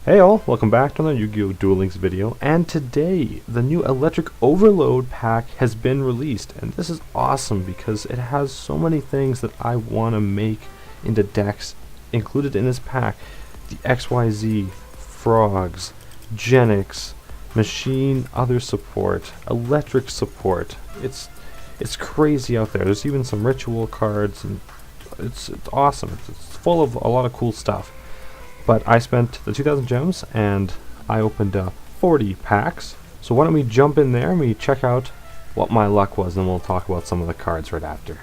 Hey all, welcome back to another Yu-Gi-Oh! Duel Links video, and today the new Electric Overload pack has been released, and this is awesome because it has so many things that I want to make into decks included in this pack. The XYZ, Frogs, Genix, Machine, other support, electric support. It's crazy out there. There's even some ritual cards, and it's awesome. It's full of a lot of cool stuff. But I spent the 2,000 gems and I opened 40 packs. So why don't we jump in there and we check out what my luck was, and we'll talk about some of the cards right after.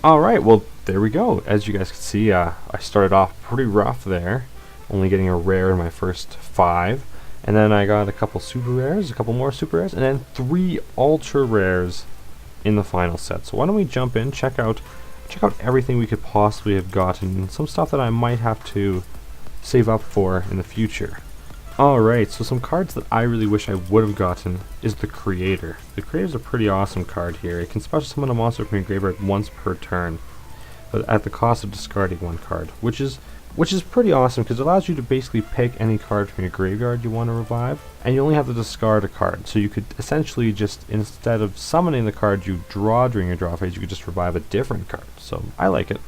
Alright, well, there we go. As you guys can see, I started off pretty rough there, only getting a rare in my first 5. And then I got a couple super rares, a couple more super rares, and then 3 ultra rares in the final set. So why don't we jump in, check out everything we could possibly have gotten, and some stuff that I might have to save up for in the future. Alright, so some cards that I really wish I would have gotten is the Creator. The Creator's a pretty awesome card here. It can special summon a monster from your graveyard once per turn, but at the cost of discarding 1 card, which is pretty awesome because it allows you to basically pick any card from your graveyard you want to revive, and you only have to discard a card. So you could essentially just, instead of summoning the card you draw during your draw phase, you could just revive a different card. So I like it.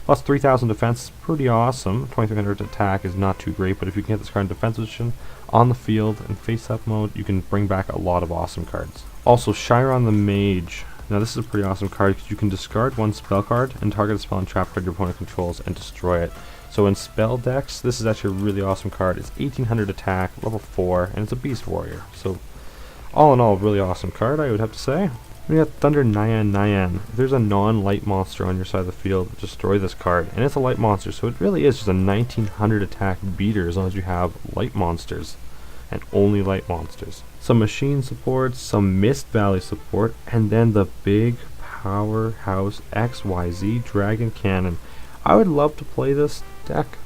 Plus 3,000 defense is pretty awesome. 2,300 attack is not too great, but if you can get this card in defense position on the field in face-up mode, you can bring back a lot of awesome cards. Also, Chiron the Mage. Now this is a pretty awesome card because you can discard 1 spell card and target a spell and trap card your opponent controls and destroy it. So in spell decks, this is actually a really awesome card. It's 1,800 attack, level 4, and it's a Beast Warrior. So all in all, really awesome card, I would have to say. We got Thunder Nyan. If there's a non-light monster on your side of the field, destroy this card. And it's a light monster, so it really is just a 1,900 attack beater as long as you have light monsters. And only light monsters. Some machine support, some Mist Valley support, and then the big powerhouse XYZ Dragon Cannon. I would love to play this deck,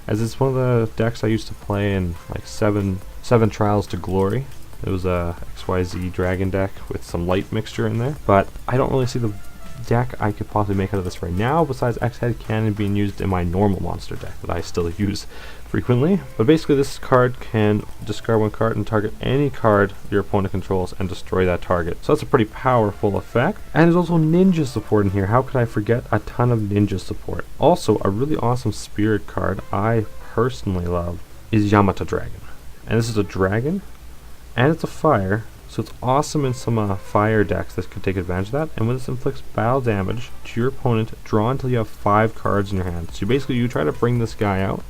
as it's one of the decks I used to play in like 7 Trials to Glory. It was a XYZ Dragon deck with some light mixture in there, but I don't really see the deck I could possibly make out of this right now, besides X-Head Cannon being used in my normal monster deck that I still use frequently. But basically this card can discard 1 card and target any card your opponent controls and destroy that target. So that's a pretty powerful effect. And there's also ninja support in here. How could I forget a ton of ninja support? Also, a really awesome spirit card I personally love is Yamata Dragon. And this is a dragon, and it's a fire, so it's awesome in some fire decks that could take advantage of that. And when this inflicts battle damage to your opponent, draw until you have 5 cards in your hand. So basically you try to bring this guy out,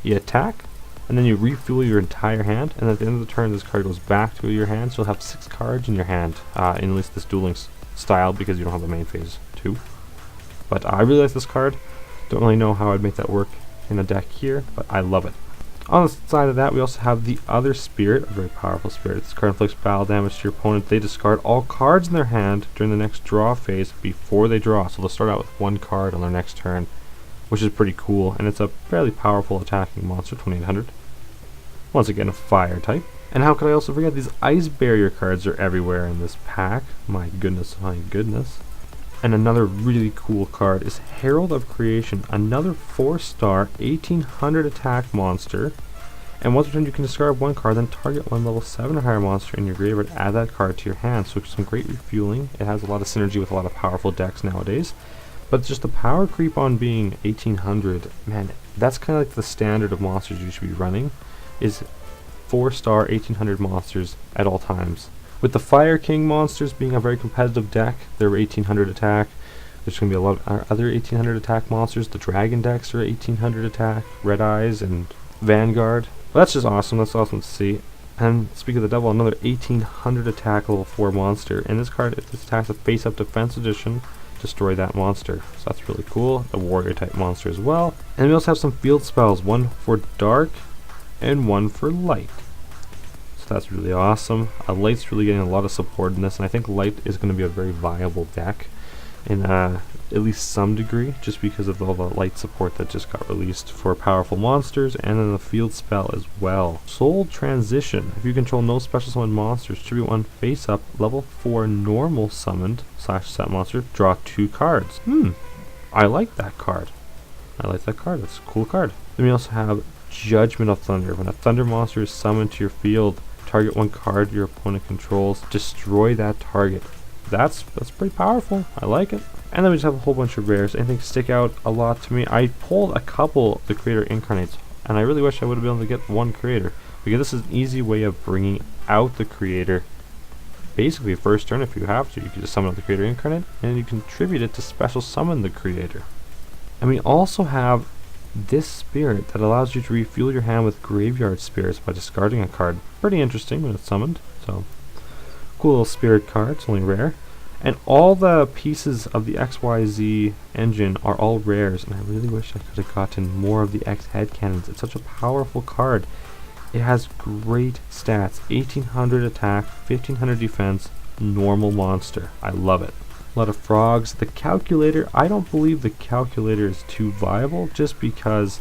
you attack, and then you refuel your entire hand, and at the end of the turn this card goes back to your hand, so you'll have 6 cards in your hand, in at least this Duel Links style, because you don't have the main phase 2. But I really like this card. Don't really know how I'd make that work in a deck here, but I love it. On the side of that, we also have the other spirit, a very powerful spirit. This card inflicts battle damage to your opponent. They discard all cards in their hand during the next draw phase before they draw. So they'll start out with 1 card on their next turn, which is pretty cool. And it's a fairly powerful attacking monster, 2,800. Once again, a fire type. And how could I also forget, these ice barrier cards are everywhere in this pack. My goodness, my goodness. And another really cool card is Herald of Creation, another 4-star, 1,800 attack monster. And once per turn you can discard 1 card, then target 1 level 7 or higher monster in your graveyard, add that card to your hand. So some great refueling. It has a lot of synergy with a lot of powerful decks nowadays. But just the power creep on being 1,800, man, that's kind of like the standard of monsters you should be running, is 4-star 1,800 monsters at all times. With the Fire King monsters being a very competitive deck, they're 1,800 attack. There's going to be a lot of other 1,800 attack monsters. The Dragon decks are 1,800 attack, Red Eyes and Vanguard. Well, that's just awesome. That's awesome to see. And speaking of the devil, another 1,800 attack level 4 monster. And this card, if this attacks a face-up defense edition, destroy that monster. So that's really cool. A warrior type monster as well. And we also have some field spells, 1 for dark and 1 for light. So that's really awesome. Light's really getting a lot of support in this, and I think light is going to be a very viable deck in at least some degree, just because of all the light support that just got released for powerful monsters, and then the field spell as well. Soul Transition. If you control no special summoned monsters, tribute 1 face up, level 4 normal summoned / set monster, draw 2 cards. I like that card. That's a cool card. Then we also have Judgment of Thunder. When a thunder monster is summoned to your field, target 1 card your opponent controls, destroy that target. That's pretty powerful. I like it. And then we just have a whole bunch of rares. Anything stick out a lot to me? I pulled a couple of the Creator Incarnates, and I really wish I would have been able to get 1 Creator, because this is an easy way of bringing out the Creator. Basically, first turn, if you have to, you can just summon out the Creator Incarnate, and you can tribute it to special summon the Creator. And we also have this spirit that allows you to refuel your hand with graveyard spirits by discarding a card. Pretty interesting when it's summoned. So, cool little spirit card. It's only rare. And all the pieces of the XYZ engine are all rares, and I really wish I could have gotten more of the X head cannons. It's such a powerful card. It has great stats, 1800 attack, 1500 defense, normal monster. I love it. A lot of frogs. The calculator, I don't believe the calculator is too viable just because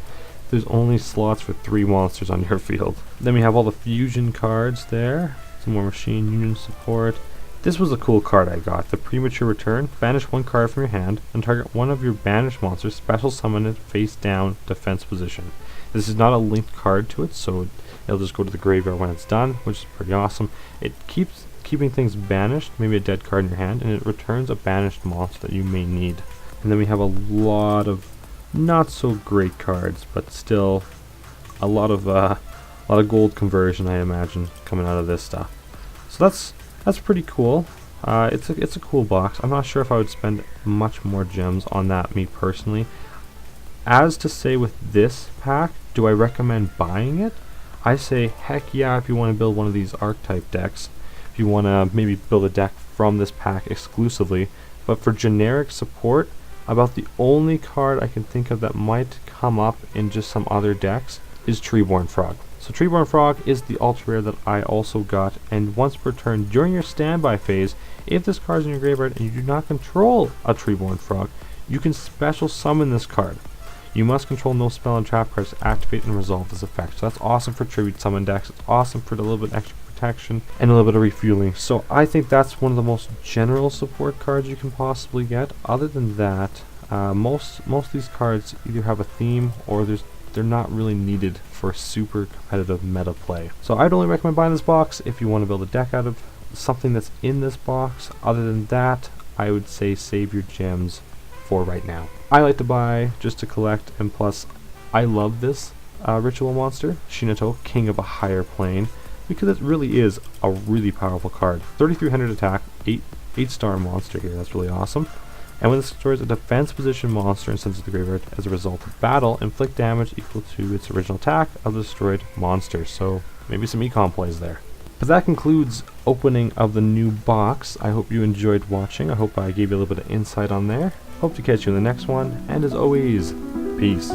there's only slots for 3 monsters on your field. Then we have all the fusion cards there. Some more machine union support. This was a cool card I got. The premature return. Banish 1 card from your hand and target one of your banished monsters. Special summon it face down defense position. This is not a linked card to it, so it'll just go to the graveyard when it's done, which is pretty awesome. It keeps keeping things banished, maybe a dead card in your hand, and it returns a banished monster that you may need. And then we have a lot of not so great cards, but still a lot of gold conversion, I imagine, coming out of this stuff. So that's pretty cool. It's a cool box. I'm not sure if I would spend much more gems on that, me personally. As to say with this pack, do I recommend buying it? I say heck yeah if you want to build one of these archetype decks. If you want to maybe build a deck from this pack exclusively. But for generic support, about the only card I can think of that might come up in just some other decks is Treeborn Frog. So Treeborn Frog is the ultra rare that I also got, and once per turn during your standby phase, if this card is in your graveyard and you do not control a Treeborn Frog, you can special summon this card. You must control no spell and trap cards to activate and resolve this effect. So that's awesome for tribute summon decks. It's awesome for a little bit extra protection and a little bit of refueling. So I think that's one of the most general support cards you can possibly get. Other than that, most of these cards either have a theme or they're not really needed for super competitive meta play. So I'd only recommend buying this box if you want to build a deck out of something that's in this box. Other than that, I would say save your gems for right now. I like to buy just to collect, and plus I love this ritual monster, Shinato, King of a Higher Plane, because it really is a really powerful card. 3300 attack, 8-star monster here, that's really awesome. And when this destroys a defense position monster and sends it to the graveyard as a result of battle, inflict damage equal to its original attack of the destroyed monster. So maybe some econ plays there. But that concludes opening of the new box. I hope you enjoyed watching. I hope I gave you a little bit of insight on there. Hope to catch you in the next one, and as always, peace.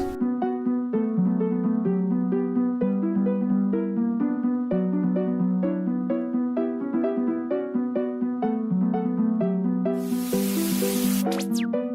You